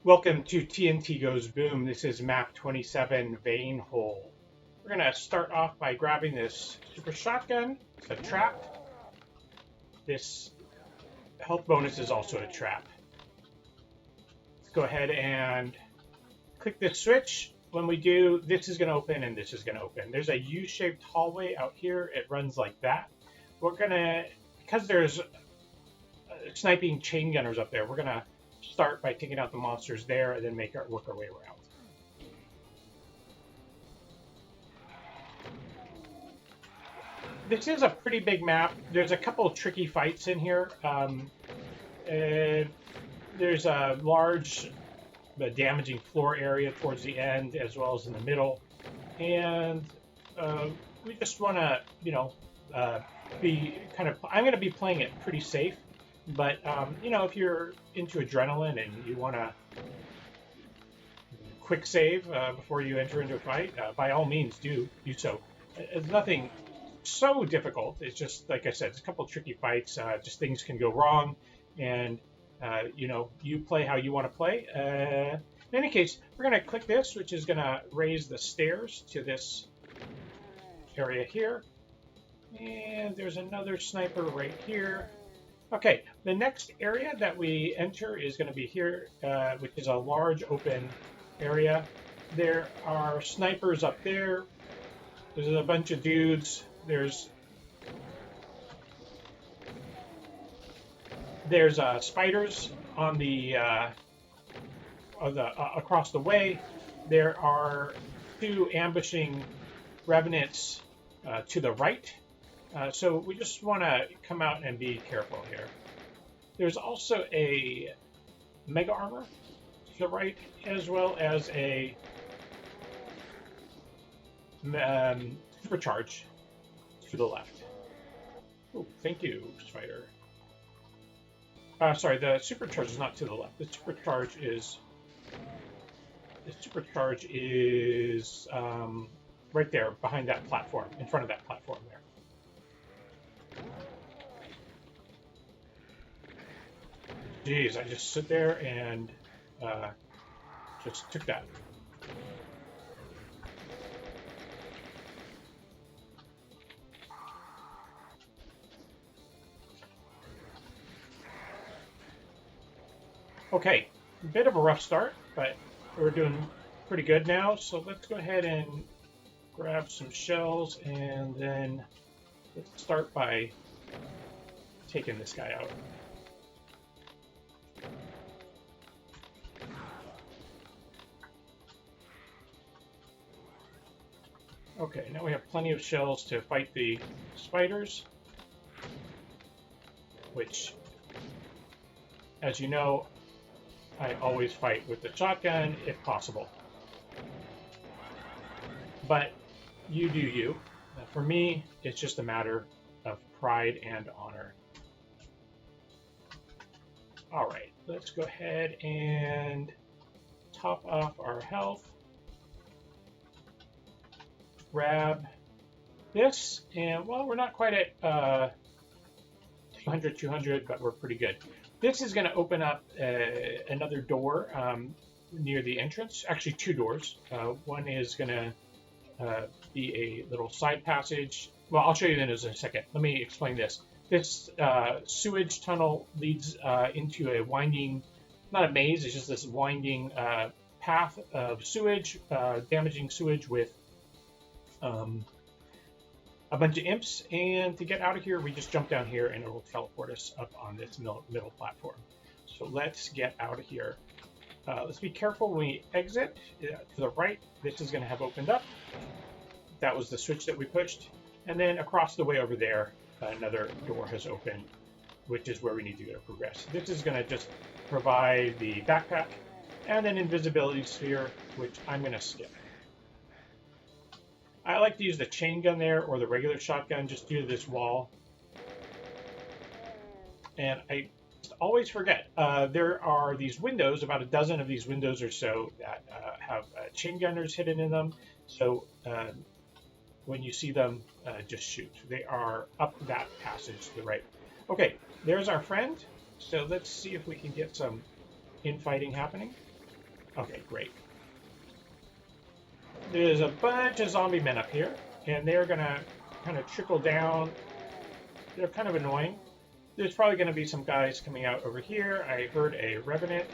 Welcome to TNT Goes Boom. This is map 27, Vein Hole. We're going to start off by grabbing this super shotgun. It's a trap. This health bonus is also a trap. Let's go ahead and click this switch. When we do, this is going to open and this is going to open. There's a U-shaped hallway out here. It runs like that. We're going to, because there's sniping chain gunners up there, we're going to start by taking out the monsters there and then work our way around. This is a pretty big map. There's a couple of tricky fights in here. There's a large damaging floor area towards the end as well as in the middle. And we just want to, be kind of, I'm going to be playing it pretty safe. But, if you're into adrenaline and you want to quick save before you enter into a fight, by all means do so. It's nothing so difficult. It's just, like I said, it's a couple of tricky fights. Just things can go wrong. And, you play how you want to play. In any case, we're going to click this, which is going to raise the stairs to this area here. And there's another sniper right here. Okay, the next area that we enter is going to be here, which is a large open area. There are snipers up there. There's a bunch of dudes. There's spiders on the across the way. There are two ambushing revenants to the right. So we just want to come out and be careful here. There's also a mega armor to the right, as well as a supercharge to the left. Oh, thank you, spider. Sorry, the supercharge is not to the left. The supercharge is right there behind that platform, in front of that platform there. Geez, I just sit there and just took that. Okay, a bit of a rough start, but we're doing pretty good now. So let's go ahead and grab some shells, and then let's start by taking this guy out. Okay, now we have plenty of shells to fight the spiders, which, as you know, I always fight with the shotgun if possible. But you do you. For me, it's just a matter of pride and honor. All right, let's go ahead and top off our health. Grab this, and well, we're not quite at 200, but we're pretty good. This is going to open up another door near the entrance. Actually, two doors. One is going to be a little side passage. Well, I'll show you that in a second. Let me explain this. This sewage tunnel leads into a winding, not a maze, it's just this winding path of sewage, damaging sewage with a bunch of imps, and to get out of here, we just jump down here and it will teleport us up on this middle platform. So let's get out of here. Let's be careful when we exit. To the right, this is going to have opened up. That was the switch that we pushed. And then across the way over there, another door has opened, which is where we need to go to progress. This is going to just provide the backpack and an invisibility sphere, which I'm going to skip. I like to use the chain gun there or the regular shotgun just due to this wall. And I always forget, there are these windows, about a dozen of these windows or so, that have chain gunners hidden in them. So when you see them, just shoot. They are up that passage to the right. Okay, there's our friend. So let's see if we can get some infighting happening. Okay, great. There's a bunch of zombie men up here, and they're gonna kind of trickle down. They're kind of annoying. There's probably gonna be some guys coming out over here. I heard a revenant.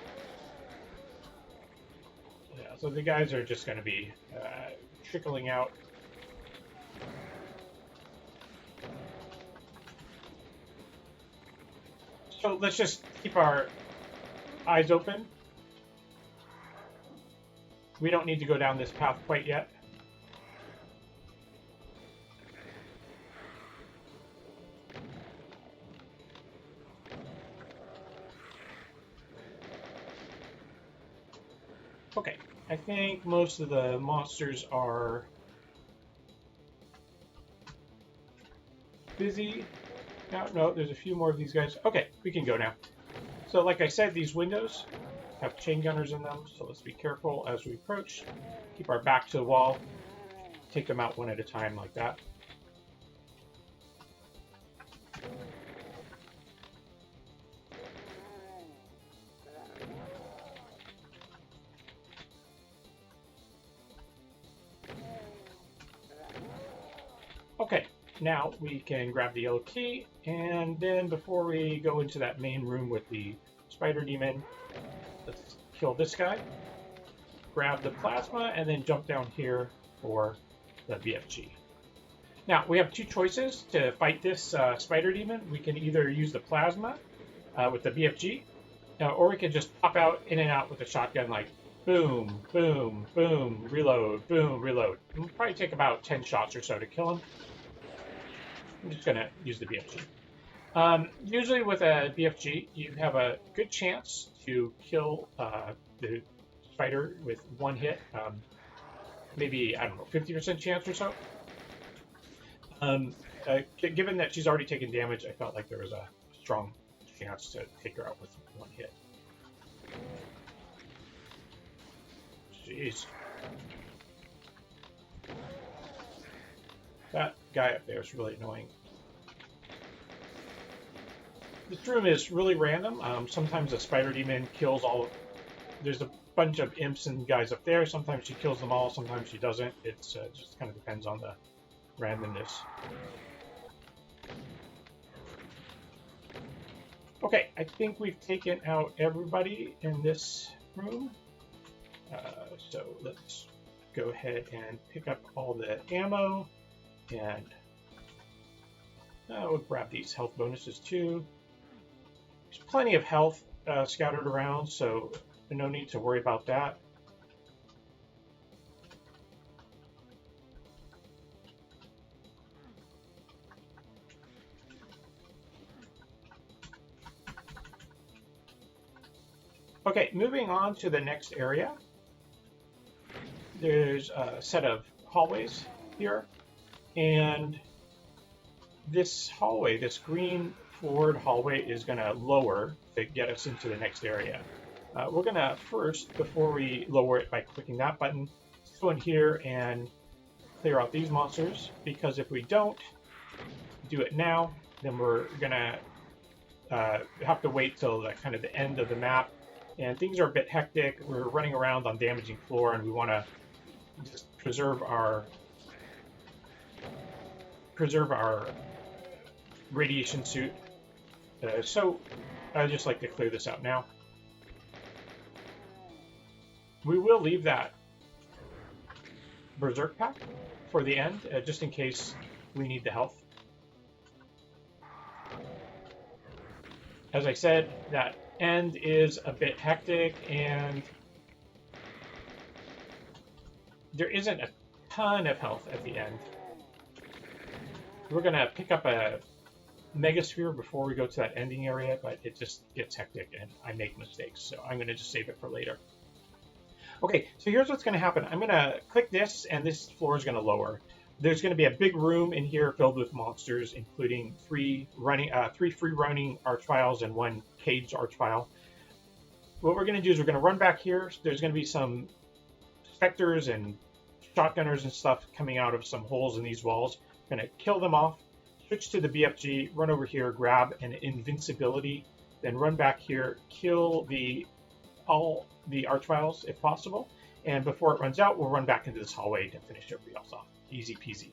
Yeah, so the guys are just gonna be trickling out. So let's just keep our eyes open. We don't need to go down this path quite yet. Okay, I think most of the monsters are busy. No, there's a few more of these guys. Okay, we can go now. So like I said, these windows have chain gunners in them, so let's be careful as we approach. Keep our back to the wall. Take them out one at a time like that. Okay, now we can grab the yellow key, and then before we go into that main room with the spider demon, let's kill this guy, grab the plasma, and then jump down here for the BFG. Now, we have two choices to fight this spider demon. We can either use the plasma with the BFG, or we can just pop out in and out with the shotgun, like boom, boom, boom, reload, boom, reload. It'll probably take about 10 shots or so to kill him. I'm just going to use the BFG. Usually with a BFG, you have a good chance to kill the spider with one hit. Maybe, I don't know, 50% chance or so. Given that she's already taken damage, I felt like there was a strong chance to take her out with one hit. Jeez. That guy up there is really annoying. This room is really random. Sometimes a spider demon kills all. There's a bunch of imps and guys up there. Sometimes she kills them all. Sometimes she doesn't. It's just kind of depends on the randomness. Okay, I think we've taken out everybody in this room. So let's go ahead and pick up all the ammo, and we'll grab these health bonuses too. There's plenty of health scattered around, so no need to worry about that. Okay, moving on to the next area. There's a set of hallways here, and this hallway, this green forward hallway, is going to lower to get us into the next area. We're going to first, before we lower it by clicking that button, let's go in here and clear out these monsters, because if we don't do it now, then we're going to have to wait till the kind of the end of the map, and things are a bit hectic. We're running around on damaging floor, and we want to just preserve our radiation suit. So I'd just like to clear this out now. We will leave that berserk pack for the end, just in case we need the health. As I said, that end is a bit hectic, and there isn't a ton of health at the end. We're going to pick up a megasphere before we go to that ending area, but it just gets hectic and I make mistakes, so I'm going to just save it for later. Okay, so here's what's going to happen. I'm going to click this, and this floor is going to lower. There's going to be a big room in here filled with monsters, including three free-running archviles and one caged archvile. What we're going to do is we're going to run back here. There's going to be some specters and shotgunners and stuff coming out of some holes in these walls. Going to kill them off, switch to the BFG, run over here, grab an invincibility, then run back here, kill the all the arch vials if possible. And before it runs out, we'll run back into this hallway to finish everybody else off. Easy peasy.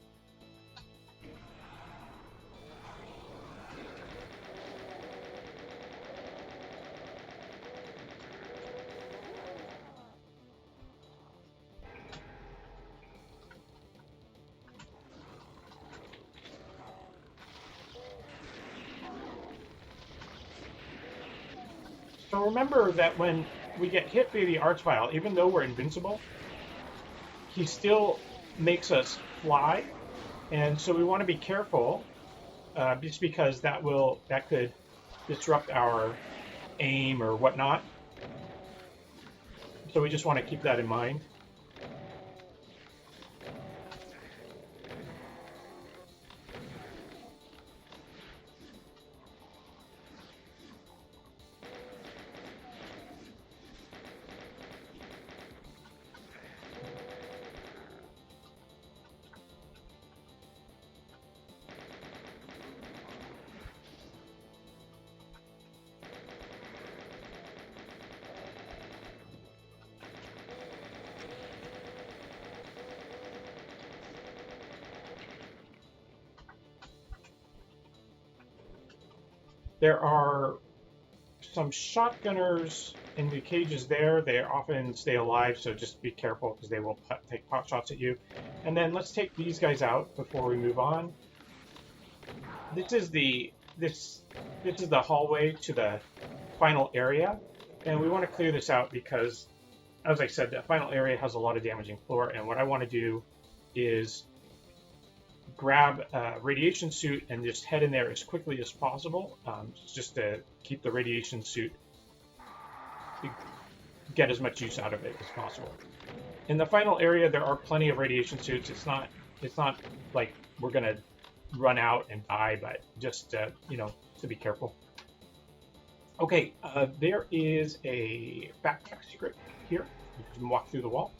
So remember that when we get hit by the arch vial, even though we're invincible, he still makes us fly, and so we want to be careful, just because that could disrupt our aim or whatnot. So we just want to keep that in mind. There are some shotgunners in the cages there. They often stay alive, so just be careful because they will take pot shots at you. And then let's take these guys out before we move on. This is the hallway to the final area, and we want to clear this out because, as I said, the final area has a lot of damaging floor, and what I want to do is grab a radiation suit and just head in there as quickly as possible, just to keep the radiation suit, get as much use out of it as possible. In the final area, there are plenty of radiation suits. It's not like we're gonna run out and die, but just to be careful. Okay, there is a backpack secret here. You can walk through the wall,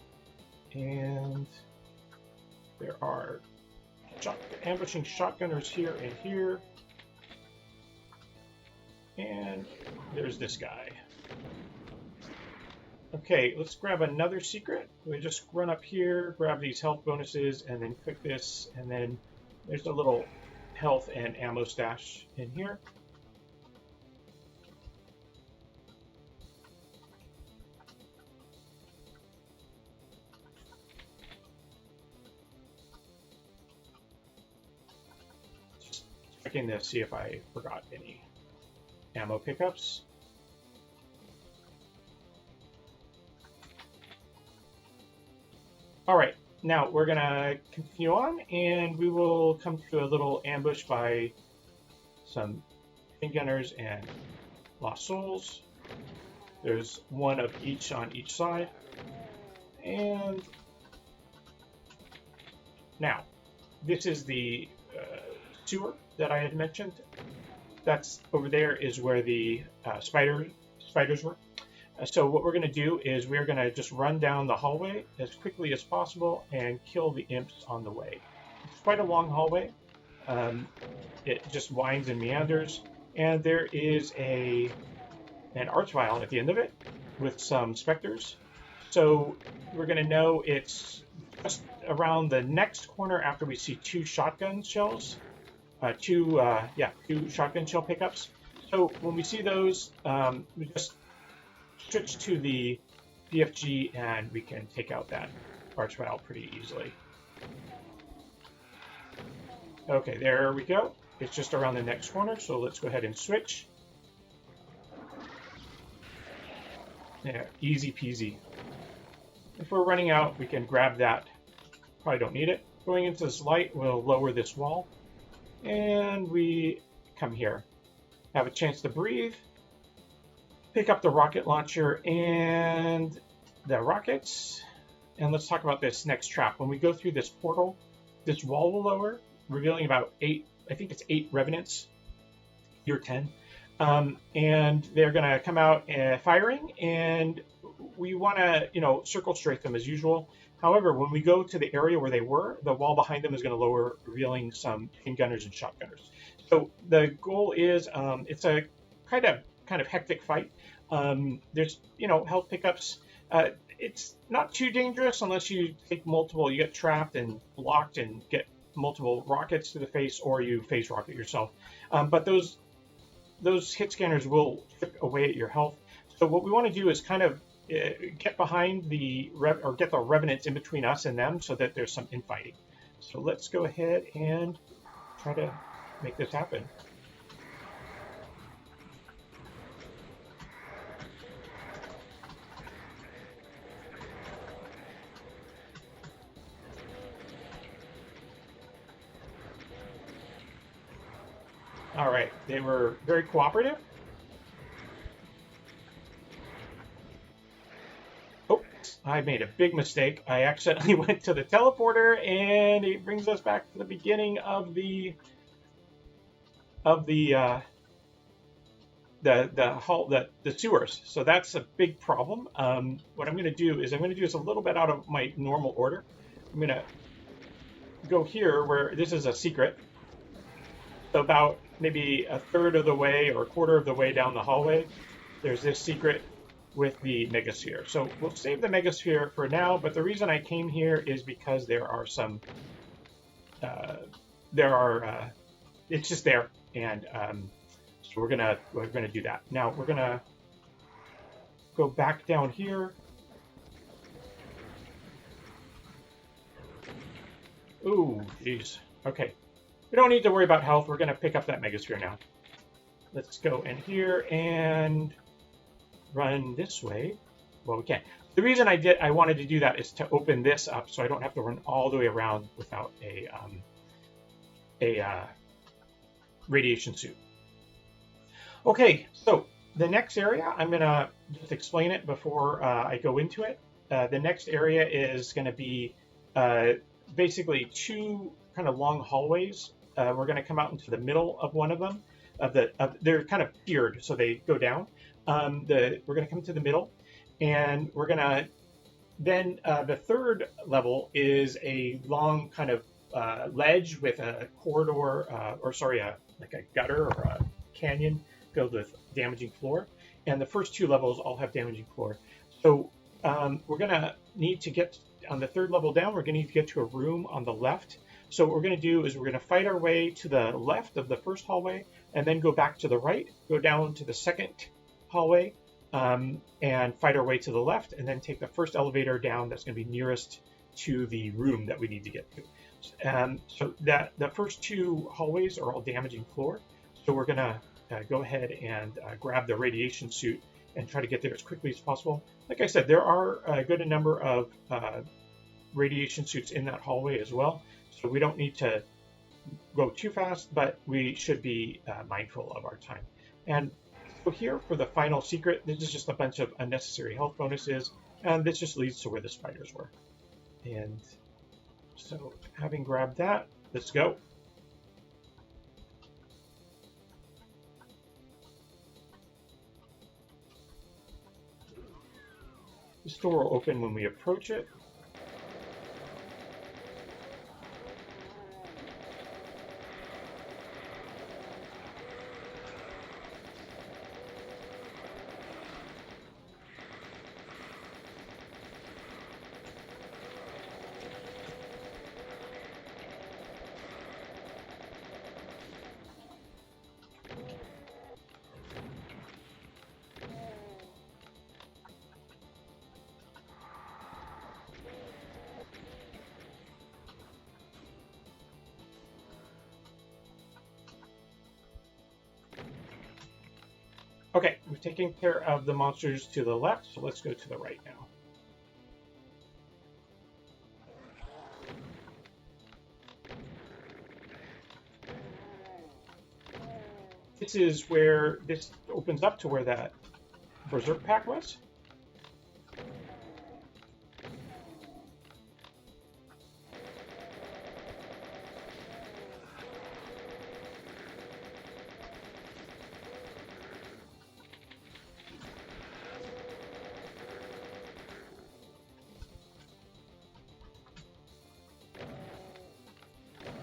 and there are ambushing shotgunners here and here, and there's this guy. Okay, let's grab another secret. We just run up here, grab these health bonuses, and then click this, and then there's a little health and ammo stash in here. Checking to see if I forgot any ammo pickups. All right, now we're gonna continue on, and we will come to a little ambush by some gunners and lost souls. There's one of each on each side, and now this is the sewer that I had mentioned. That's over there is where the spiders were. So what we're going to do is we're going to just run down the hallway as quickly as possible and kill the imps on the way. It's quite a long hallway. It just winds and meanders, and there is an arch vial at the end of it with some specters. So we're going to know it's just around the next corner after we see two shotgun shells. Two shotgun shell pickups. So when we see those, we just switch to the BFG and we can take out that arch vial pretty easily. Okay, there we go. It's just around the next corner, so let's go ahead and switch. Yeah, easy peasy. If we're running out, we can grab that. Probably don't need it. Going into this light, we'll lower this wall. And we come here, have a chance to breathe, pick up the rocket launcher and the rockets, and let's talk about this next trap. When we go through this portal, this wall will lower, revealing about 8 revenants, or 10, and they're going to come out firing, and we want to, circle strafe them as usual. However, when we go to the area where they were, the wall behind them is going to lower, revealing some handgunners and shotgunners. So the goal is, it's a kind of kind of hectic fight. There's, health pickups. It's not too dangerous unless you take multiple, you get trapped and blocked and get multiple rockets to the face, or you face rocket yourself. But those hit scanners will chip away at your health. So what we want to do is kind of get behind or get the revenants in between us and them, so that there's some infighting. So let's go ahead and try to make this happen. All right, they were very cooperative. Oh, I made a big mistake. I accidentally went to the teleporter, and it brings us back to the beginning of the sewers. So that's a big problem. What I'm going to do is a little bit out of my normal order. I'm going to go here where this is a secret. So about maybe a third of the way or a quarter of the way down the hallway, there's this secret with the megasphere. So we'll save the megasphere for now, but the reason I came here is because there are some, it's just there, and so we're gonna do that. Now we're gonna go back down here. Ooh, jeez. Okay. We don't need to worry about health. We're going to pick up that megasphere now. Let's go in here and run this way. Well, we can't. The reason I wanted to do that is to open this up so I don't have to run all the way around without a radiation suit. Okay, so the next area, I'm going to just explain it before I go into it. The next area is going to be basically two kind of long hallways. We're going to come out into the middle of one of them. They're kind of tiered, so they go down. We're going to come to the middle, and we're going to then the third level is a long kind of ledge with a corridor, like a gutter or a canyon filled with damaging floor. And the first two levels all have damaging floor. So we're going to need to get on the third level down. We're going to need to get to a room on the left. So what we're going to do is we're going to fight our way to the left of the first hallway, and then go back to the right, go down to the second hallway, and fight our way to the left, and then take the first elevator down that's going to be nearest to the room that we need to get to. So that the first two hallways are all damaging floor. So we're going to go ahead and grab the radiation suit and try to get there as quickly as possible. Like I said, there are a good number of radiation suits in that hallway as well. So we don't need to go too fast, but we should be mindful of our time. And so here for the final secret, this is just a bunch of unnecessary health bonuses, and this just leads to where the spiders were. And so having grabbed that, let's go. This door will open when we approach it. Okay, we've taken care of the monsters to the left, so let's go to the right now. This is where this opens up to where that Berserk pack was.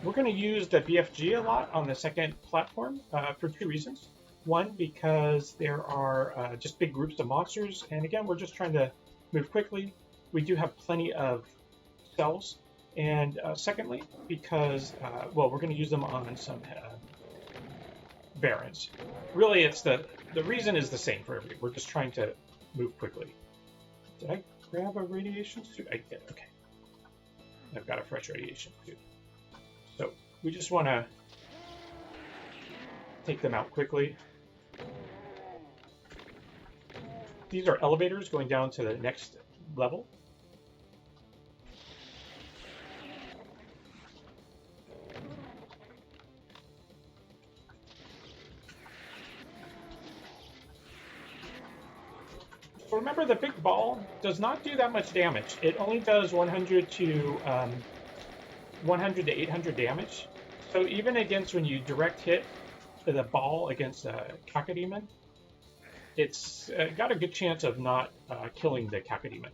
We're going to use the BFG a lot on the second platform for two reasons. One, because there are just big groups of monsters, and again, we're just trying to move quickly. We do have plenty of cells. And secondly, because, well, we're going to use them on some barons. Really, it's the reason is the same for everybody. We're just trying to move quickly. Did I grab a radiation suit? I did, okay. I've got a fresh radiation suit. So we just want to take them out quickly. These are elevators going down to the next level. So remember, the big ball does not do that much damage. It only does 100 to 800 damage. So even against when you direct hit the ball against a cacodemon, it's got a good chance of not killing the cacodemon.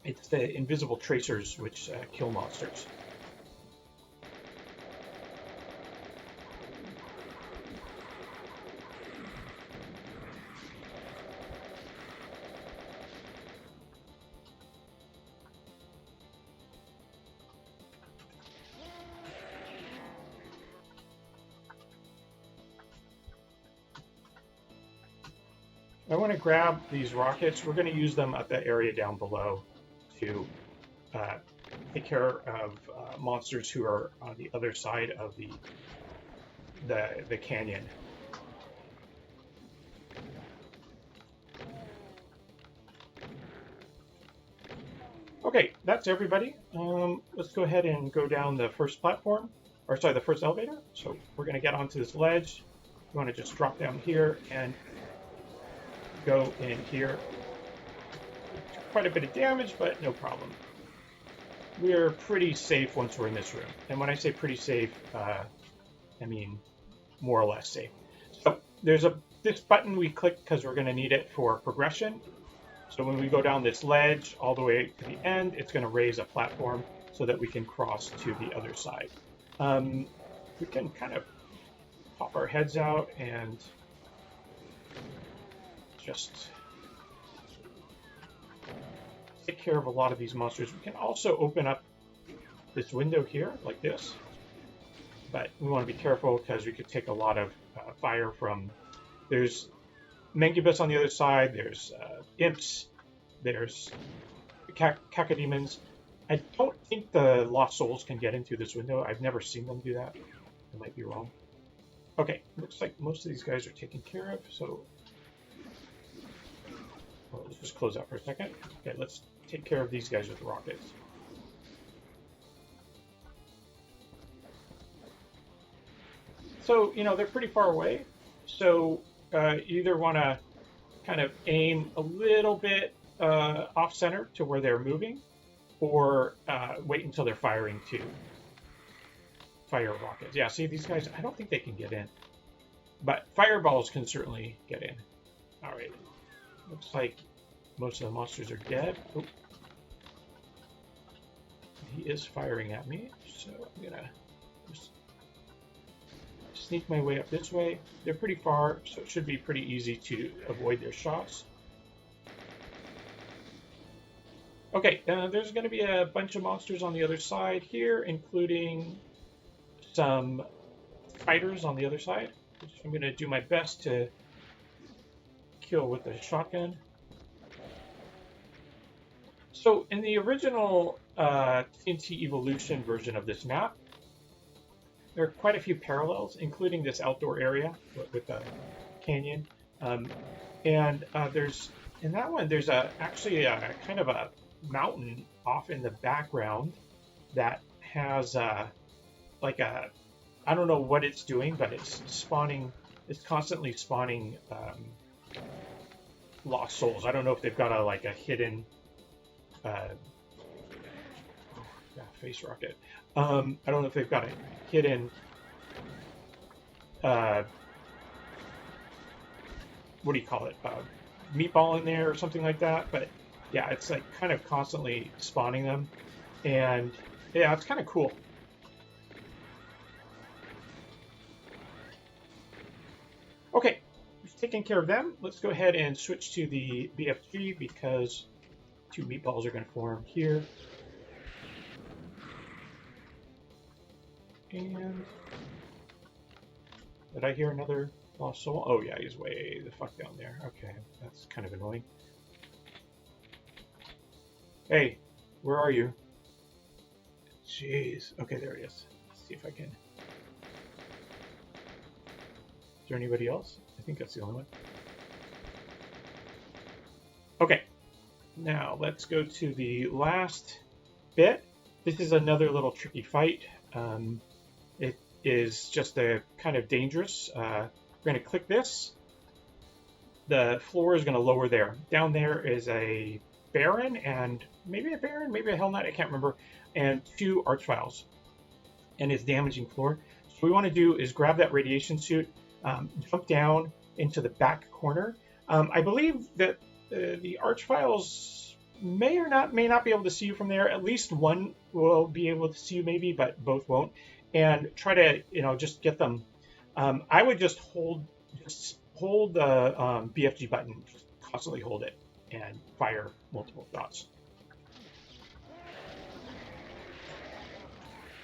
It's the invisible tracers which kill monsters. I want to grab these rockets. We're going to use them at the area down below to take care of monsters who are on the other side of the canyon. Okay, that's everybody. Let's go ahead and go down the first platform, or sorry, the first elevator. So we're going to get onto this ledge. You want to just drop down here and go in here. Quite a bit of damage, but no problem. We're pretty safe once we're in this room. And when I say pretty safe, I mean more or less safe. So there's this button we click because we're going to need it for progression. So when we go down this ledge all the way to the end, it's going to raise a platform so that we can cross to the other side. We can kind of pop our heads out and just take care of a lot of these monsters. We can also open up this window here like this, but we want to be careful because we could take a lot of fire from, there's Mangubus on the other side, there's imps, there's cacodemons. I don't think the Lost Souls can get into this window. I've never seen them do that. I might be wrong. Okay, looks like most of these guys are taken care of, so let's just close out for a second. Okay, let's take care of these guys with rockets. So, you know, they're pretty far away. So you either want to kind of aim a little bit off-center to where they're moving, or wait until they're firing to fire rockets. Yeah, see, these guys, I don't think they can get in. But fireballs can certainly get in. All right. Looks like most of the monsters are dead. Oh. He is firing at me, so I'm going to just sneak my way up this way. They're pretty far, so it should be pretty easy to avoid their shots. Okay, there's going to be a bunch of monsters on the other side here, including some fighters on the other side, which I'm going to do my best to kill with the shotgun. So in the original TNT Evilution version of this map, there are quite a few parallels, including this outdoor area with the canyon. And there's, in that one, there's actually a kind of a mountain off in the background that has like a, I don't know what it's doing, but it's spawning, it's constantly spawning Lost Souls. I don't know if they've got a hidden face rocket. I don't know if they've got a hidden what do you call it? Meatball in there or something like that. But yeah, it's like kind of constantly spawning them, and yeah, it's kind of cool. Okay, taking care of them, let's go ahead and switch to the BFG because 2 meatballs are going to form here. And did I hear another lost soul? Oh yeah, he's way the fuck down there. Okay, that's kind of annoying. Hey, where are you? Jeez. Okay, there he is. Let's see if I can. Is there anybody else? I think that's the only one. Okay, now let's go to the last bit. This is another little tricky fight. It is just a kind of dangerous. We're going to click this. The floor is going to lower there. Down there is a Baron and maybe a Baron, maybe a Hell Knight, I can't remember, and 2 Archviles. And it's damaging floor. So what we want to do is grab that radiation suit, jump down into the back corner. I believe that the Archviles may not be able to see you from there. At least one will be able to see you maybe, but both won't. And try to, just get them. I would just hold the BFG button, just constantly hold it, and fire multiple shots.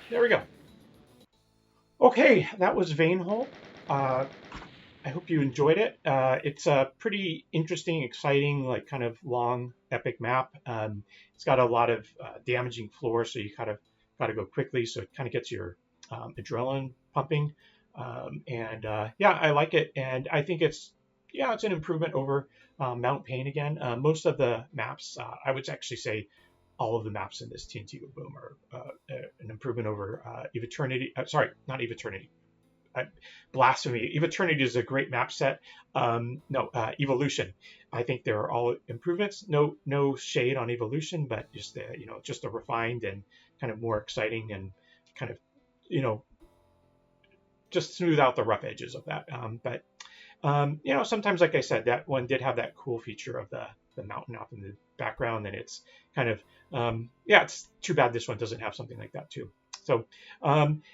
There we go. Okay, that was Vanehold. I hope you enjoyed it. It's a pretty interesting, exciting, like kind of long, epic map. It's got a lot of damaging floor, so you kind of got to go quickly. So it kind of gets your adrenaline pumping. Yeah, I like it, and I think it's an improvement over Mount Pain again. Most of the maps, I would actually say, all of the maps in this TNT Go Boom are an improvement over Eviternity. Sorry, not Eviternity. Blasphemy. Eviternity is a great map set. Evolution. I think they're all improvements. No shade on Evolution, but just just a refined and kind of more exciting and kind of just smooth out the rough edges of that. Sometimes, like I said, that one did have that cool feature of the mountain off in the background, and it's kind of it's too bad this one doesn't have something like that too. So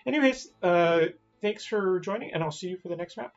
anyways, thanks for joining, and I'll see you for the next map.